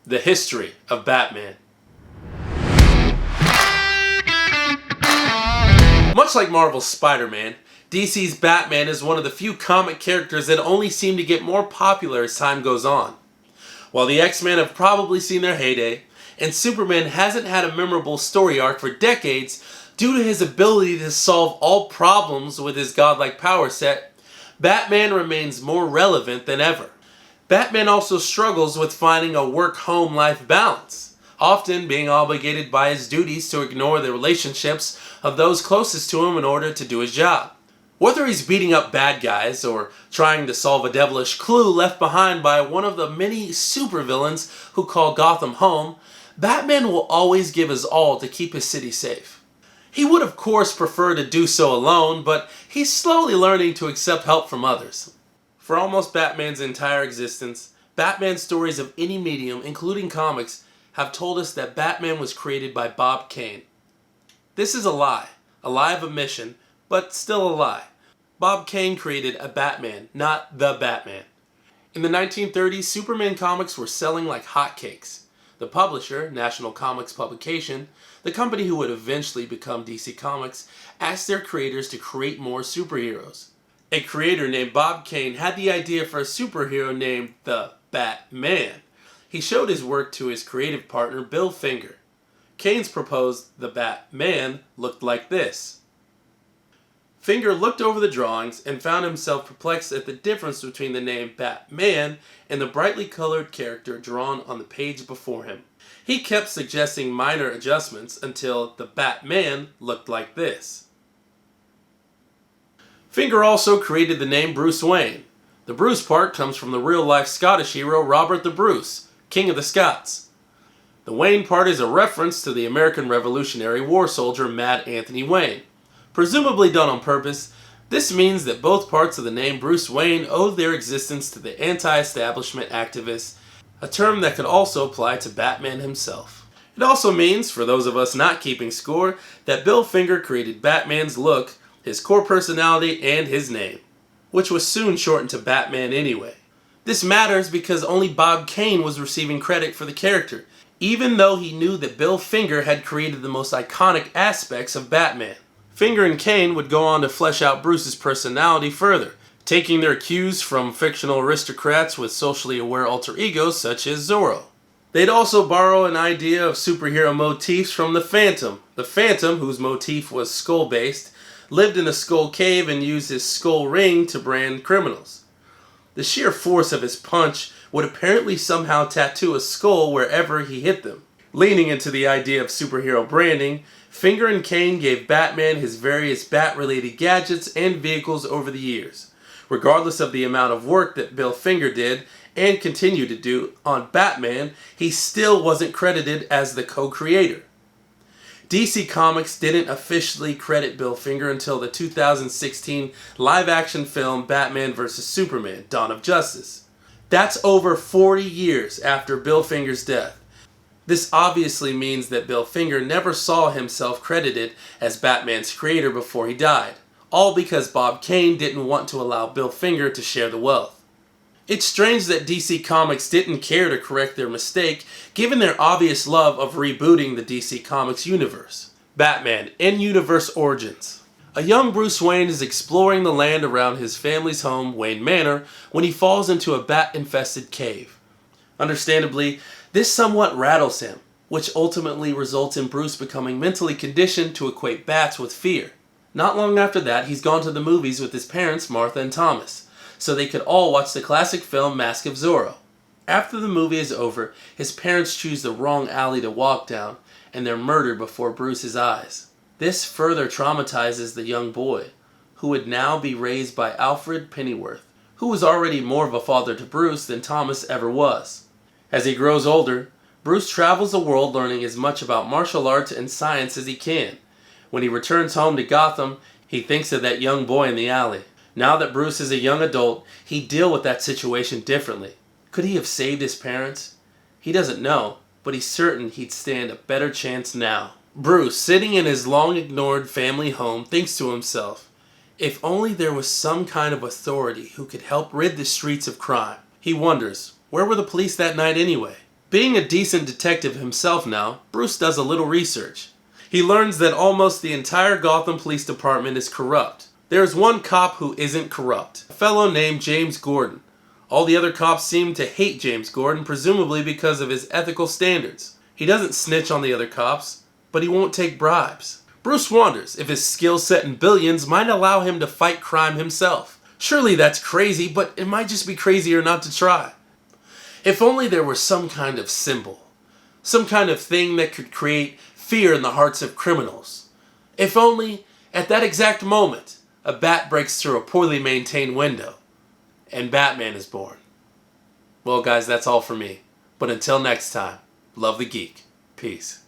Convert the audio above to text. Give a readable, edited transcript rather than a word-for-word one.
The history of Batman. Much like Marvel's Spider-Man, DC's Batman is one of the few comic characters that only seem to get more popular as time goes on. While the X-Men have probably seen their heyday, and Superman hasn't had a memorable story arc for decades due to his ability to solve all problems with his godlike power set, Batman remains more relevant than ever. Batman also struggles with finding a work-home life balance, often being obligated by his duties to ignore the relationships of those closest to him in order to do his job. Whether he's beating up bad guys or trying to solve a devilish clue left behind by one of the many supervillains who call Gotham home, Batman will always give his all to keep his city safe. He would of course prefer to do so alone, but he's slowly learning to accept help from others. For almost Batman's entire existence, Batman stories of any medium, including comics, have told us that Batman was created by Bob Kane. This is a lie of omission, but still a lie. Bob Kane created a Batman, not the Batman. In the 1930s, Superman comics were selling like hotcakes. The publisher, National Comics Publication, the company who would eventually become DC Comics, asked their creators to create more superheroes. A creator named Bob Kane had the idea for a superhero named the Batman. He showed his work to his creative partner, Bill Finger. Kane's proposed the Batman looked like this. Finger looked over the drawings and found himself perplexed at the difference between the name Batman and the brightly colored character drawn on the page before him. He kept suggesting minor adjustments until the Batman looked like this. Finger also created the name Bruce Wayne. The Bruce part comes from the real-life Scottish hero Robert the Bruce, King of the Scots. The Wayne part is a reference to the American Revolutionary War soldier Mad Anthony Wayne. Presumably done on purpose, this means that both parts of the name Bruce Wayne owe their existence to the anti-establishment activist, a term that could also apply to Batman himself. It also means, for those of us not keeping score, that Bill Finger created Batman's look, his core personality, and his name, which was soon shortened to Batman anyway. This matters because only Bob Kane was receiving credit for the character, even though he knew that Bill Finger had created the most iconic aspects of Batman. Finger and Kane would go on to flesh out Bruce's personality further, taking their cues from fictional aristocrats with socially aware alter egos such as Zorro. They'd also borrow an idea of superhero motifs from the Phantom. The Phantom, whose motif was skull-based, lived in a skull cave and used his skull ring to brand criminals. The sheer force of his punch would apparently somehow tattoo a skull wherever he hit them. Leaning into the idea of superhero branding, Finger and Kane gave Batman his various bat-related gadgets and vehicles over the years. Regardless of the amount of work that Bill Finger did and continued to do on Batman, he still wasn't credited as the co-creator. DC Comics didn't officially credit Bill Finger until the 2016 live-action film Batman vs. Superman: Dawn of Justice. That's over 40 years after Bill Finger's death. This obviously means that Bill Finger never saw himself credited as Batman's creator before he died, all because Bob Kane didn't want to allow Bill Finger to share the wealth. It's strange that DC Comics didn't care to correct their mistake, given their obvious love of rebooting the DC Comics universe. Batman: In-Universe Origins. A young Bruce Wayne is exploring the land around his family's home, Wayne Manor, when he falls into a bat-infested cave. Understandably, this somewhat rattles him, which ultimately results in Bruce becoming mentally conditioned to equate bats with fear. Not long after that, he's gone to the movies with his parents, Martha and Thomas, so they could all watch the classic film Mask of Zorro. After the movie is over, his parents choose the wrong alley to walk down, and they're murdered before Bruce's eyes. This further traumatizes the young boy, who would now be raised by Alfred Pennyworth, who was already more of a father to Bruce than Thomas ever was. As he grows older, Bruce travels the world learning as much about martial arts and science as he can. When he returns home to Gotham, he thinks of that young boy in the alley. Now that Bruce is a young adult, he'd deal with that situation differently. Could he have saved his parents? He doesn't know, but he's certain he'd stand a better chance now. Bruce, sitting in his long-ignored family home, thinks to himself, if only there was some kind of authority who could help rid the streets of crime. He wonders, where were the police that night anyway? Being a decent detective himself now, Bruce does a little research. He learns that almost the entire Gotham Police Department is corrupt. There's one cop who isn't corrupt, a fellow named James Gordon. All the other cops seem to hate James Gordon, presumably because of his ethical standards. He doesn't snitch on the other cops, but he won't take bribes. Bruce wonders if his skill set in billions might allow him to fight crime himself. Surely that's crazy, but it might just be crazier not to try. If only there were some kind of symbol, some kind of thing that could create fear in the hearts of criminals. If only, at that exact moment, a bat breaks through a poorly maintained window, and Batman is born. Well guys, that's all for me. But until next time, love the geek. Peace.